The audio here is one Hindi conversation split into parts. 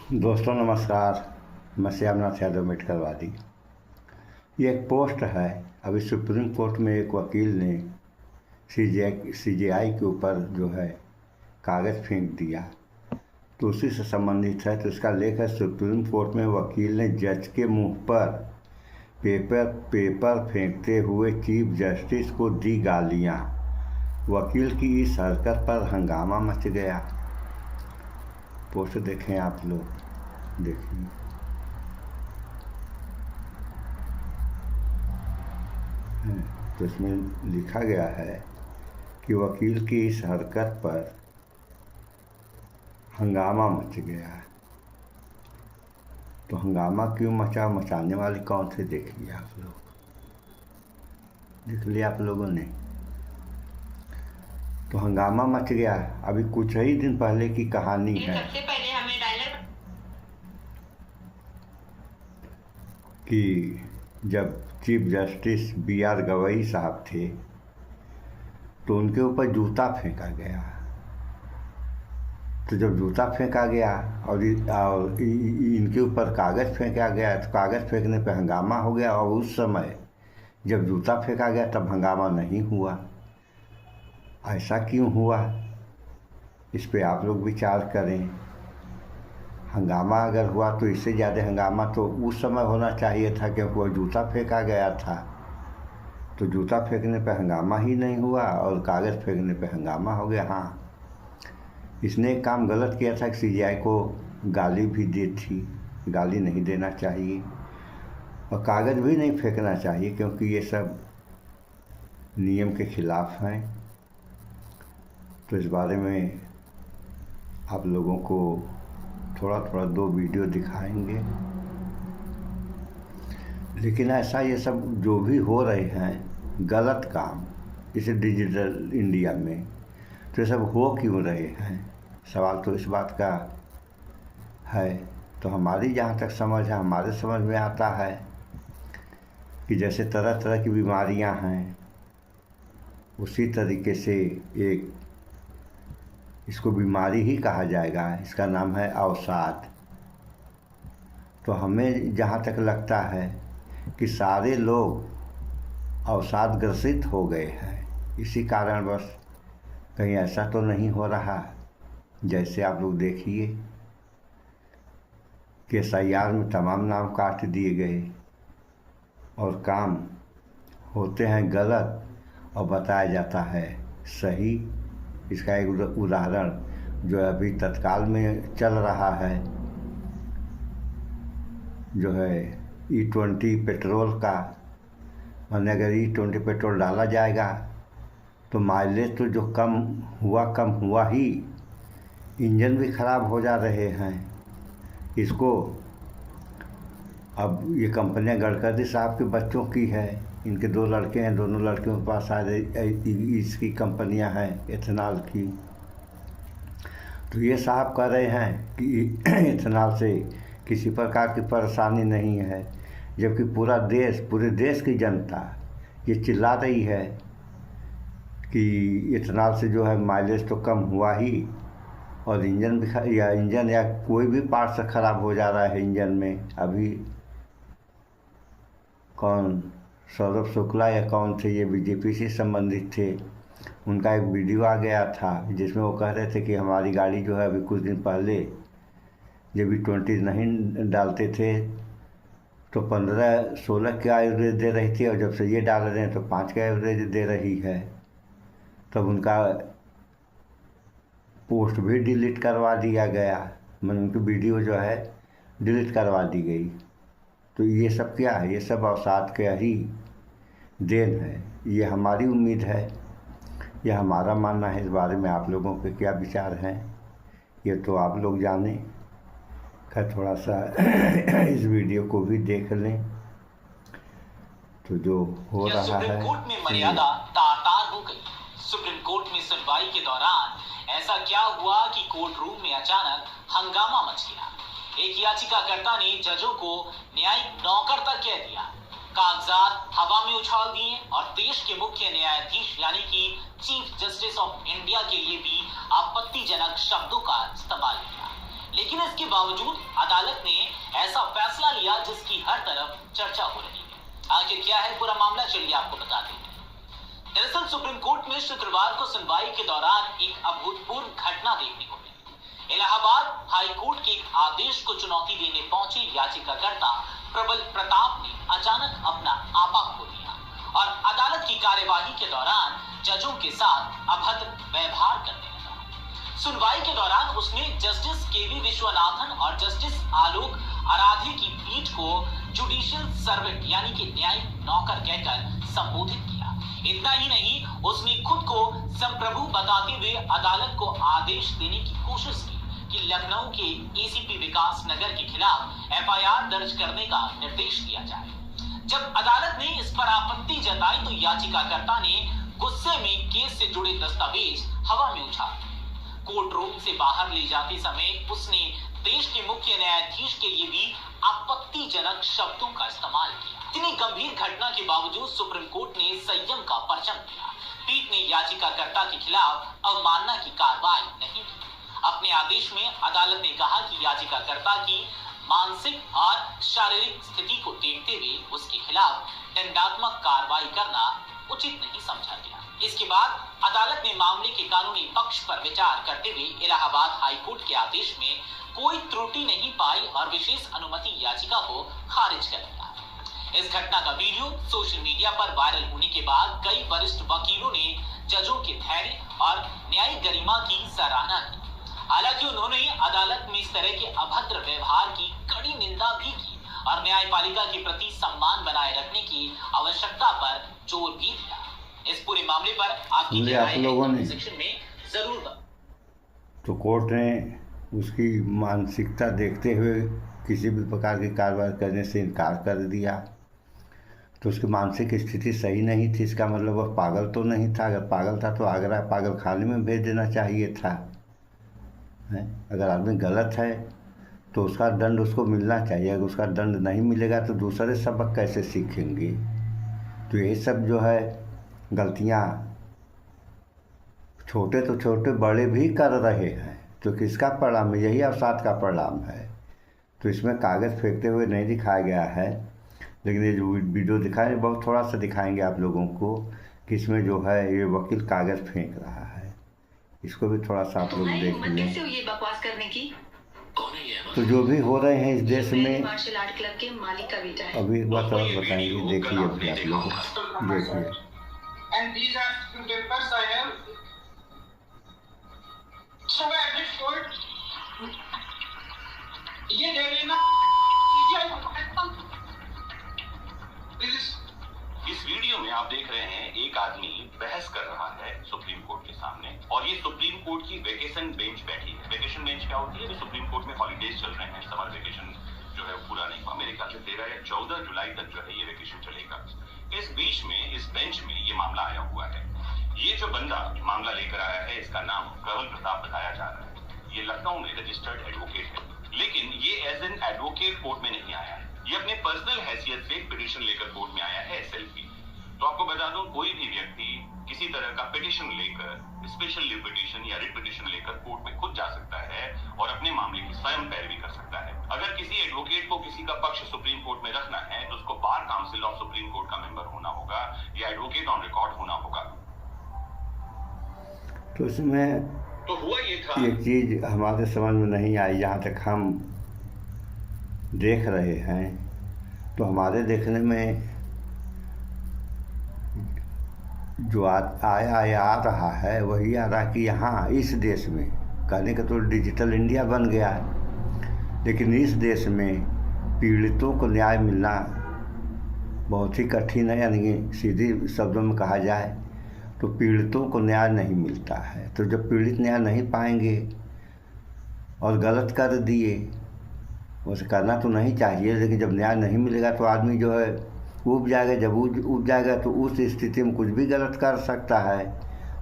दोस्तों नमस्कार। मैं श्यामनाथ यादव मेटकलवादी। ये एक पोस्ट है। अभी सुप्रीम कोर्ट में एक वकील ने सीजेआई के ऊपर जो है कागज़ फेंक दिया, तो उसी से संबंधित है। तो इसका लेख है, सुप्रीम कोर्ट में वकील ने जज के मुंह पर पेपर फेंकते हुए चीफ जस्टिस को दी गालियां। वकील की इस हरकत पर हंगामा मच गया। पोस्ट देखें आप लोग, देखिए। तो इसमें लिखा गया है कि वकील की इस हरकत पर हंगामा मच गया। तो हंगामा क्यों मचा, मचाने वाले कौन थे, देखिए आप लोग। देख लिया आप लोगों ने। तो हंगामा मच गया। अभी कुछ ही दिन पहले की कहानी है। सबसे पहले हमें डायलर कि जब चीफ जस्टिस BR गवई साहब थे तो उनके ऊपर जूता फेंका गया। तो जब जूता फेंका गया और इनके ऊपर कागज़ फेंका गया, तो कागज़ फेंकने पे हंगामा हो गया। और उस समय जब जूता फेंका गया तब हंगामा नहीं हुआ। ऐसा क्यों हुआ, इस पे आप लोग विचार करें। हंगामा अगर हुआ तो इससे ज़्यादा हंगामा तो उस समय होना चाहिए था, क्योंकि वो जूता फेंका गया था। तो जूता फेंकने पे हंगामा ही नहीं हुआ और कागज़ फेंकने पे हंगामा हो गया। हाँ, इसने एक काम गलत किया था कि सीजेआई को गाली भी दी थी। गाली नहीं देना चाहिए और कागज़ भी नहीं फेंकना चाहिए, क्योंकि ये सब नियम के खिलाफ हैं। तो इस बारे में आप लोगों को थोड़ा थोड़ा 2 वीडियो दिखाएंगे। लेकिन ऐसा ये सब जो भी हो रहे हैं गलत काम इस डिजिटल इंडिया में, तो ये सब हो क्यों रहे हैं, सवाल तो इस बात का है। तो हमारी जहाँ तक समझ है, हमारे समझ में आता है कि जैसे तरह तरह की बीमारियाँ हैं, उसी तरीके से एक इसको बीमारी ही कहा जाएगा। इसका नाम है अवसाद। तो हमें जहाँ तक लगता है कि सारे लोग अवसाद ग्रसित हो गए हैं। इसी कारण बस कहीं ऐसा तो नहीं हो रहा जैसे आप लोग देखिए कि SIR में तमाम नाम काट दिए गए और काम होते हैं गलत और बताया जाता है सही। इसका एक उदाहरण जो अभी तत्काल में चल रहा है, जो है E20 पेट्रोल का। माने अगर E20 पेट्रोल डाला जाएगा तो माइलेज तो जो कम हुआ ही, इंजन भी ख़राब हो जा रहे हैं। इसको अब ये कंपनियां गडकरी साहब के बच्चों की है। इनके 2 लड़के हैं, दोनों लड़कियों के पास शायद इसकी कंपनियां हैं एथेनॉल की। तो ये साहब कह रहे हैं कि एथेनॉल से किसी प्रकार की परेशानी नहीं है, जबकि पूरे देश की जनता ये चिल्ला रही है कि एथेनॉल से जो है माइलेज तो कम हुआ ही, और इंजन या कोई भी पार्ट से ख़राब हो जा रहा है इंजन में। अभी कौन सौरभ शुक्ला या कौन थे, ये बीजेपी से संबंधित थे, उनका एक वीडियो आ गया था जिसमें वो कह रहे थे कि हमारी गाड़ी जो है अभी कुछ दिन पहले जब E20 नहीं डालते थे तो 15-16 का एवरेज दे रही थी, और जब से ये डाल रहे हैं तो 5 का एवरेज दे रही है। तब उनका पोस्ट भी डिलीट करवा दिया गया, मतलब उनकी वीडियो जो है डिलीट करवा दी गई। तो ये सब क्या है, ये सब अवसाद का ही देन है। ये हमारी उम्मीद है, यह हमारा मानना है। इस बारे में आप लोगों के क्या विचार हैं ये तो आप लोग जाने। खैर थोड़ा सा इस वीडियो को भी देख लें तो जो हो रहा है। सुप्रीम कोर्ट में मर्यादा तार हो गई। सुप्रीम कोर्ट में सुनवाई के दौरान ऐसा क्या हुआ कि कोर्ट रूम में अचानक हंगामा मच गया। एक याचिकाकर्ता ने जजों को न्यायिक नौकर तक कह दिया, कागजात हवा में उछाल दिए और देश के मुख्य न्यायाधीश यानी कि चीफ जस्टिस ऑफ इंडिया के लिए भी आपत्तिजनक शब्दों का इस्तेमाल किया। लेकिन इसके बावजूद अदालत ने ऐसा फैसला लिया जिसकी हर तरफ चर्चा हो रही है। आखिर क्या है पूरा मामला, चलिए आपको बताते हैं। दरअसल सुप्रीम कोर्ट में शुक्रवार को सुनवाई के दौरान एक अभूतपूर्व घटना देखने को मिली। इलाहाबाद हाई कोर्ट के एक आदेश को चुनौती देने पहुंचे याचिकाकर्ता प्रबल प्रताप ने अचानक अपना आपा खो दिया और अदालत की कार्यवाही के दौरान जजों के साथ अभद्र व्यवहार करने लगा। सुनवाई के दौरान उसने जस्टिस केवी विश्वनाथन और जस्टिस आलोक आराधे की पीठ को जुडिशियल सर्वेंट यानी कि न्यायिक नौकर कहकर संबोधित किया। इतना ही नहीं, उसने खुद को संप्रभु बताते हुए अदालत को आदेश देने की कोशिश की कि लखनऊ के एसीपी विकास नगर के खिलाफ एफआईआर दर्ज करने का निर्देश दिया जाए। जब अदालत ने इस पर आपत्ति जताई तो याचिकाकर्ता ने गुस्से में केस से जुड़े दस्तावेज हवा में उछाल दिए। कोर्ट रूम से बाहर ले जाते समय उसने देश के मुख्य न्यायाधीश के लिए भी आपत्तिजनक शब्दों का इस्तेमाल किया। इतनी गंभीर घटना के बावजूद सुप्रीम कोर्ट ने संयम का परचम दिया। पीठ ने याचिकाकर्ता के खिलाफ अवमानना की कार्रवाई नहीं की। अपने आदेश में अदालत ने कहा कि याचिकाकर्ता की मानसिक और शारीरिक स्थिति को देखते हुए उसके खिलाफ दंडात्मक कार्रवाई करना उचित नहीं समझा गया। इसके बाद अदालत ने मामले के कानूनी पक्ष पर विचार करते हुए इलाहाबाद हाई कोर्ट के आदेश में कोई त्रुटि नहीं पाई और विशेष अनुमति याचिका को खारिज कर दिया। इस घटना का वीडियो सोशल मीडिया पर वायरल होने के बाद कई वरिष्ठ वकीलों ने जजों के धैर्य और न्यायिक गरिमा की सराहना की। हालांकि उन्होंने अदालत में इस तरह के अभद्र व्यवहार की कड़ी निंदा भी की और न्यायपालिका के प्रति सम्मान बनाए रखने की आवश्यकता पर जोर भी दिया। इस पूरे मामले पर आपकी क्या राय है सेक्शन में जरूर। तो कोर्ट ने उसकी मानसिकता देखते हुए किसी भी प्रकार की कार्रवाई करने से इनकार कर दिया। तो उसकी मानसिक स्थिति सही नहीं थी, इसका मतलब वह पागल तो नहीं था। अगर पागल था तो आगरा पागल खाने में भेज देना चाहिए था। अगर आदमी गलत है तो उसका दंड उसको मिलना चाहिए। अगर उसका दंड नहीं मिलेगा तो दूसरे सबक कैसे सीखेंगे। तो यही सब जो है गलतियाँ छोटे तो छोटे बड़े भी कर रहे हैं। तो किसका परिणाम है? यही अवसाद का परिणाम है। तो इसमें कागज़ फेंकते हुए नहीं दिखाया गया है, लेकिन ये जो वीडियो दिखाएं बहुत थोड़ा सा दिखाएंगे आप लोगों को कि इसमें जो है ये वकील कागज़ फेंक रहा है। इसको भी थोड़ा सा आप लोग देख लें। ये बकवास करने की तो जो भी हो रहे हैं इस देश में, मार्शल आर्ट क्लब के मालिक का बेटा है। अभी एक बात और बताएंगे, देखिए अभी आप लोग देखिए। And these are few papers I have. So I did court. ये दे लेना। इस वीडियो में आप देख रहे हैं एक आदमी बहस कर रहा है सुप्रीम कोर्ट के सामने, और ये सुप्रीम कोर्ट की वेकेशन बेंच बैठी है। वेकेशन बेंच क्या होती है? तो सुप्रीम कोर्ट में हॉलीडेज चल रहे हैं, समर वेकेशन जो है पूरा नहीं हुआ। मेरे ख्याल से 13 या 14 जुलाई तक जो है ये वेकेशन चलेगा। इस बीच में इस बेंच में ये मामला आया हुआ है। ये जो बंदा मामला लेकर आया है इसका नाम प्रबल प्रताप बताया जा रहा है। ये लखनऊ में रजिस्टर्ड एडवोकेट है, लेकिन ये एज एन एडवोकेट कोर्ट में नहीं आया है। ये अपने पर्सनल हैसियत से पिटीशन लेकर कोर्ट में आया है, एसएलपी। तो आपको बता दूं, कोई भी व्यक्ति किसी तरह का पिटीशन लेकर, स्पेशल लीव पिटीशन या रिट पिटीशन लेकर कोर्ट में खुद जा सकता है और अपने मामले की स्वयं पैरवी कर सकता है। अगर किसी एडवोकेट को किसी का पक्ष सुप्रीम कोर्ट में रखना है तो उसको bar council of supreme court का मेंबर होना होगा या एडवोकेट ऑन रिकॉर्ड होना होगा। तो इसमें तो हुआ ये था, एक चीज़ हमारे समझ में नहीं आई, जहाँ तक हम देख रहे हैं तो हमारे देखने में जो आ रहा है वही आ रहा कि यहाँ इस देश में कहने का तो डिजिटल इंडिया बन गया है, लेकिन इस देश में पीड़ितों को न्याय मिलना बहुत ही कठिन है। यानी सीधी शब्दों में कहा जाए तो पीड़ितों को न्याय नहीं मिलता है। तो जब पीड़ित न्याय नहीं पाएंगे और गलत कर दिए, वैसे करना तो नहीं चाहिए, लेकिन जब न्याय नहीं मिलेगा तो आदमी जो है ऊब जाएगा। जब ऊब जाएगा तो उस स्थिति में कुछ भी गलत कर सकता है।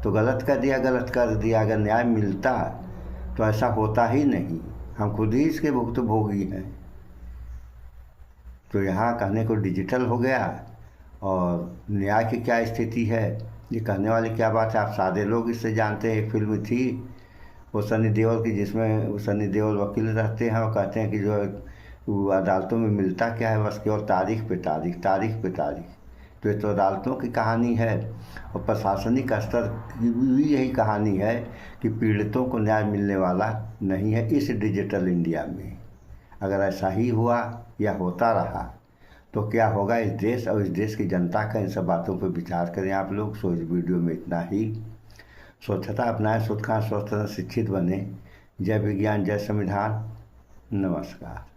तो गलत कर दिया। अगर न्याय मिलता तो ऐसा होता ही नहीं। हम खुद ही इसके भुक्तभोगी हैं। तो यहाँ कहने को डिजिटल हो गया और न्याय की क्या स्थिति है ये कहने वाली क्या बात है। आप सादे लोग इससे जानते हैं। एक फिल्म थी वो सनी देओल की, जिसमें सनी देओल वकील रहते हैं और कहते हैं कि जो वो अदालतों में मिलता क्या है, बस केवल तारीख पे तारीख, तारीख पे तारीख। तो ये तो अदालतों की कहानी है और प्रशासनिक स्तर की भी यही कहानी है कि पीड़ितों को न्याय मिलने वाला नहीं है इस डिजिटल इंडिया में। अगर ऐसा ही हुआ या होता रहा तो क्या होगा इस देश और इस देश की जनता का। इन सब बातों पर विचार करें आप लोग। सो इस वीडियो में इतना ही। स्वच्छता अपनाएं, शुद्ध खाएं, स्वस्थ रहें, शिक्षित बने। जय विज्ञान, जय संविधान। नमस्कार।